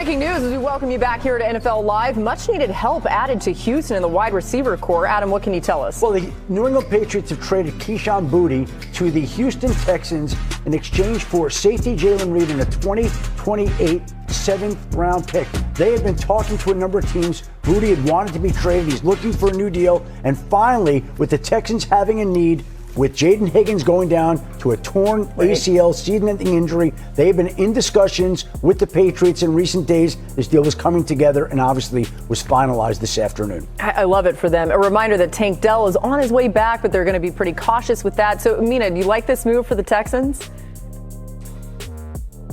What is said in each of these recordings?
Breaking news as we welcome you back here to NFL Live. Much needed help added to Houston in the wide receiver core. Adam, what can you tell us? Well, the New England Patriots have traded Kayshon Boutte to the Houston Texans in exchange for safety Jalen Reed and a 2028 7th-round pick. They had been talking to a number of teams. Boutte had wanted to be traded. He's looking for a new deal. And finally, with the Texans having a need, with Jaden Higgins going down to a torn ACL season-ending injury, they've been in discussions with the Patriots in recent days. This deal was coming together and obviously was finalized this afternoon. I love it for them. A reminder that Tank Dell is on his way back, but they're going to be pretty cautious with that. So, Mina, do you like this move for the Texans?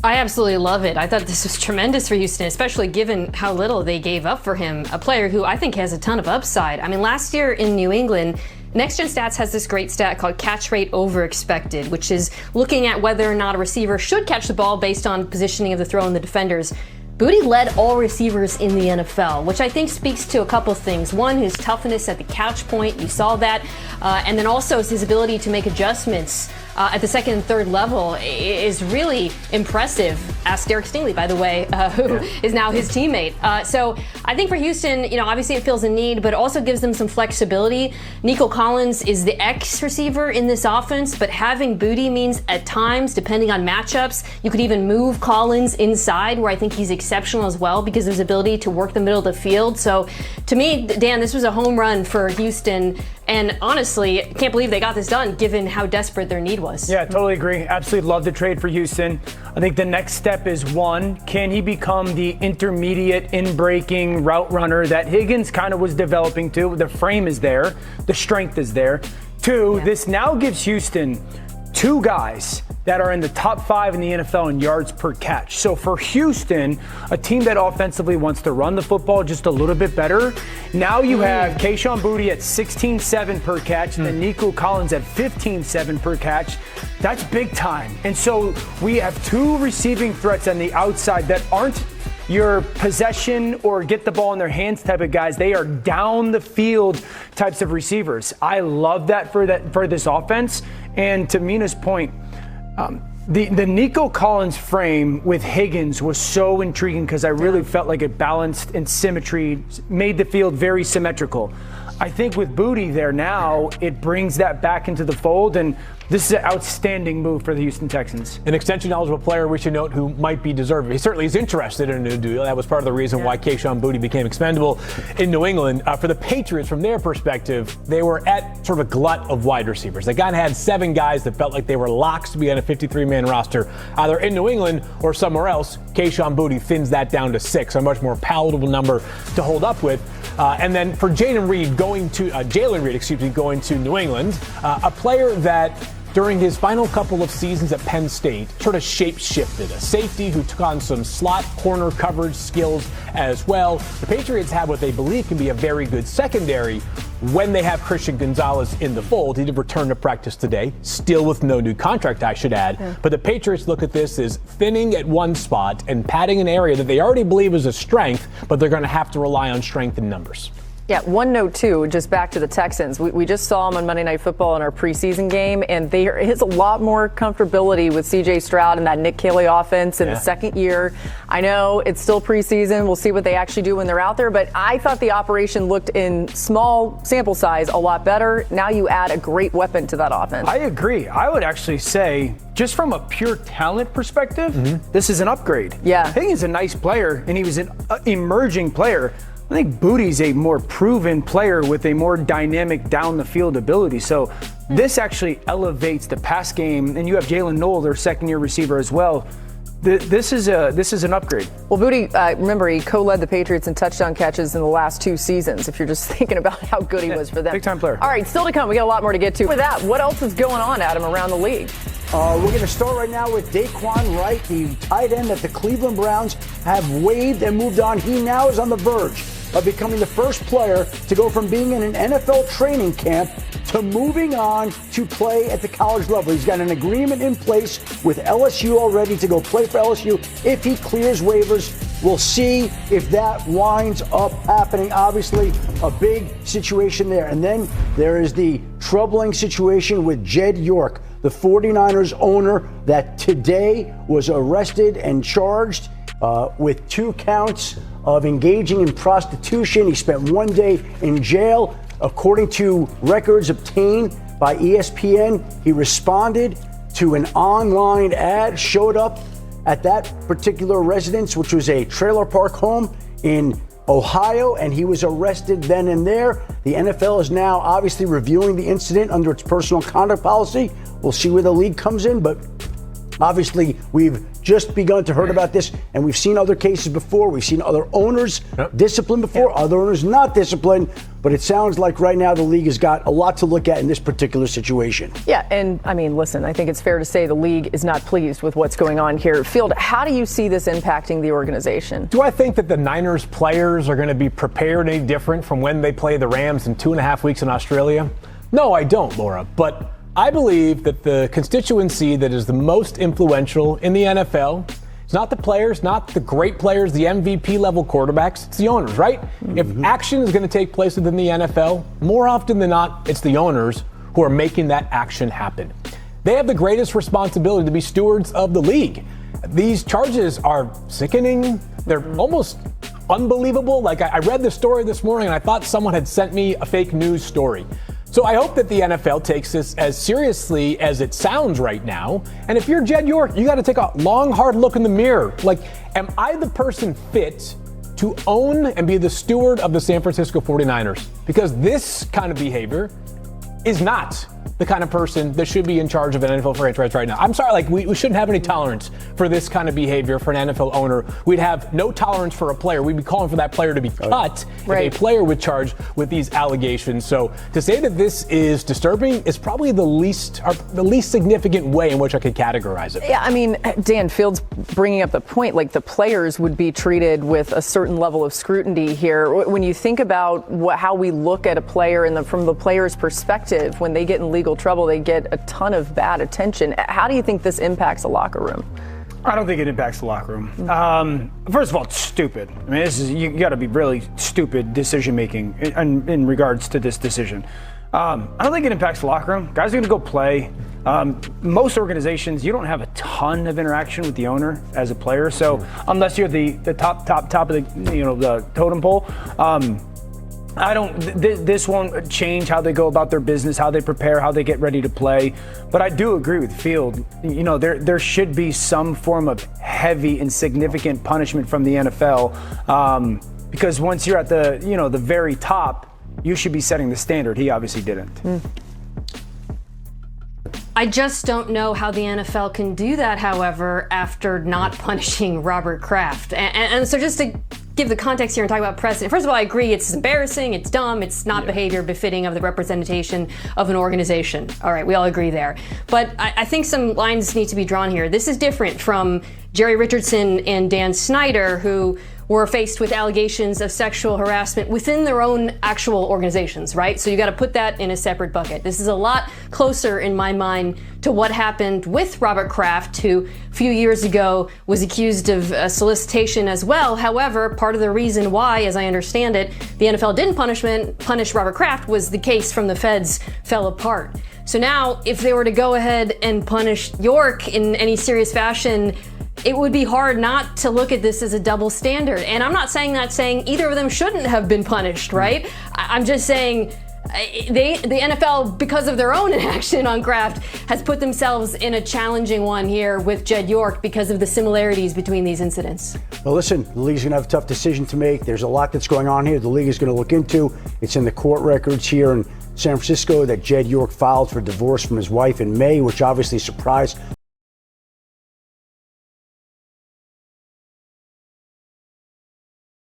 I absolutely love it. I thought this was tremendous for Houston, especially given how little they gave up for him, a player who I think has a ton of upside. I mean, last year in New England, Next Gen Stats has this great stat called catch rate over expected, which is looking at whether or not a receiver should catch the ball based on positioning of the throw and the defenders. Boutte led all receivers in the NFL, which I think speaks to a couple things. One, his toughness at the catch point. You saw that. And then also his ability to make adjustments at the second and third level is really impressive. Ask Derek Stingley, by the way, who is now his teammate. So I think for Houston, obviously it fills a need, but it also gives them some flexibility. Nico Collins is the X receiver in this offense, but having Boutte means at times, depending on matchups, you could even move Collins inside, where I think he's exceptional as well because of his ability to work the middle of the field. So to me, Dan, this was a home run for Houston. And honestly, can't believe they got this done given how desperate their need was. Yeah, totally agree. Absolutely love the trade for Houston. I think the next step is one, can he become the intermediate in-breaking route runner that Higgins kind of was developing to? The frame is there. The strength is there. Two, this now gives Houston two guys that are in the top 5 in the NFL in yards per catch. So for Houston, a team that offensively wants to run the football just a little bit better, now you have Kayshon Boutte at 16.7 per catch and then Nico Collins at 15.7 per catch. That's big time. And so we have two receiving threats on the outside that aren't your possession or get the ball in their hands type of guys. They are down the field types of receivers. I love that for this offense. And to Mina's point, the Nico Collins frame with Higgins was so intriguing because I really felt like it balanced and symmetry, made the field very symmetrical. I think with Boutte there now, it brings that back into the fold, and this is an outstanding move for the Houston Texans. An extension-eligible player, we should note, who might be deserving. He certainly is interested in a new deal. That was part of the reason why Kayshon Boutte became expendable in New England. For the Patriots, from their perspective, they were at sort of a glut of wide receivers. They kind of had 7 guys that felt like they were locks to be on a 53-man roster, either in New England or somewhere else. Kayshon Boutte thins that down to 6, a much more palatable number to hold up with. And then for Jalen Reed going to New England, a player that during his final couple of seasons at Penn State sort of shape-shifted. A safety who took on some slot corner coverage skills as well. The Patriots have what they believe can be a very good secondary when they have Christian Gonzalez in the fold. He did return to practice today, still with no new contract, I should add. But the Patriots look at this as thinning at one spot and padding an area that they already believe is a strength, but they're going to have to rely on strength in numbers. Yeah, one note, too, just back to the Texans. We just saw them on Monday Night Football in our preseason game, and there is a lot more comfortability with C.J. Stroud and that Nick Caley offense in the second year. I know it's still preseason. We'll see what they actually do when they're out there, but I thought the operation looked in small sample size a lot better. Now you add a great weapon to that offense. I agree. I would actually say, just from a pure talent perspective, this is an upgrade. Yeah. Higgins is a nice player, and he was an emerging player. I think Boutte's a more proven player with a more dynamic down the field ability. So this actually elevates the pass game, and you have Jalen Noel, their second-year receiver as well. This is an upgrade. Well, Boutte, remember, he co-led the Patriots in touchdown catches in the last 2 seasons, if you're just thinking about how good he was for them. Big-time player. All right, still to come. We got a lot more to get to. With that, what else is going on, Adam, around the league? We're going to start right now with Daquan Wright, the tight end that the Cleveland Browns have waived and moved on. He now is on the verge of becoming the first player to go from being in an NFL training camp to moving on to play at the college level. He's got an agreement in place with LSU already to go play for LSU. If he clears waivers, we'll see if that winds up happening. Obviously, a big situation there. And then there is the troubling situation with Jed York, the 49ers owner that today was arrested and charged with 2 counts of engaging in prostitution. He spent 1 day in jail. According to records obtained by ESPN, he responded to an online ad, showed up at that particular residence, which was a trailer park home in Ohio, and he was arrested then and there. The NFL is now obviously reviewing the incident under its personal conduct policy. We'll see where the league comes in, but obviously we've just begun to hear about this, and we've seen other cases before. We've seen other owners disciplined before, other owners not disciplined, but it sounds like right now the league has got a lot to look at in this particular situation. Yeah, and I mean, listen, I think it's fair to say the league is not pleased with what's going on here. Field, how do you see this impacting the organization? Do I think that the Niners players are going to be prepared any different from when they play the Rams in 2.5 weeks in Australia? No, I don't, Laura, but I believe that the constituency that is the most influential in the NFL is not the players, not the great players, the MVP level quarterbacks, it's the owners, right? Mm-hmm. If action is going to take place within the NFL, more often than not, it's the owners who are making that action happen. They have the greatest responsibility to be stewards of the league. These charges are sickening. They're almost unbelievable. Like I read the story this morning and I thought someone had sent me a fake news story. So I hope that the NFL takes this as seriously as it sounds right now. And if you're Jed York, you got to take a long, hard look in the mirror. Like, am I the person fit to own and be the steward of the San Francisco 49ers? Because this kind of behavior is not the kind of person that should be in charge of an NFL franchise right now. I'm sorry, like we shouldn't have any tolerance for this kind of behavior for an NFL owner. We'd have no tolerance for a player. We'd be calling for that player to be cut if a player was charged with these allegations. So to say that this is disturbing is probably the least significant way in which I could categorize it. Yeah, I mean, Dan, Field's bringing up the point, like the players would be treated with a certain level of scrutiny here. When you think about how we look at a player and from the player's perspective, when they get in legal trouble, they get a ton of bad attention. How do you think this impacts the locker room? I don't think it impacts the locker room. First of all, it's stupid. I mean, you got to be really stupid decision making in regards to this decision. I don't think it impacts the locker room. Guys are going to go play. Most organizations, you don't have a ton of interaction with the owner as a player. So unless you're the top of the totem pole. This won't change how they go about their business, how they prepare, how they get ready to play. But I do agree with Field. You know, there should be some form of heavy and significant punishment from the NFL. Because once you're at the very top, you should be setting the standard. He obviously didn't. I just don't know how the NFL can do that, however, after not punishing Robert Kraft. And so just to give the context here and talk about precedent. First of all, I agree it's embarrassing, it's dumb, it's not behavior befitting of the representation of an organization. All right, we all agree there. But I think some lines need to be drawn here. This is different from Jerry Richardson and Dan Snyder, who were faced with allegations of sexual harassment within their own actual organizations, right? So you got to put that in a separate bucket. This is a lot closer in my mind to what happened with Robert Kraft, who a few years ago was accused of solicitation as well. However, part of the reason why, as I understand it, the NFL didn't punish Robert Kraft was the case from the feds fell apart. So now, if they were to go ahead and punish York in any serious fashion, it would be hard not to look at this as a double standard. And I'm not saying either of them shouldn't have been punished, right? I'm just saying the NFL, because of their own inaction on Kraft, has put themselves in a challenging one here with Jed York because of the similarities between these incidents. Well, listen, the league's going to have a tough decision to make. There's a lot that's going on here the league is going to look into. It's in the court records here in San Francisco that Jed York filed for divorce from his wife in May, which obviously surprised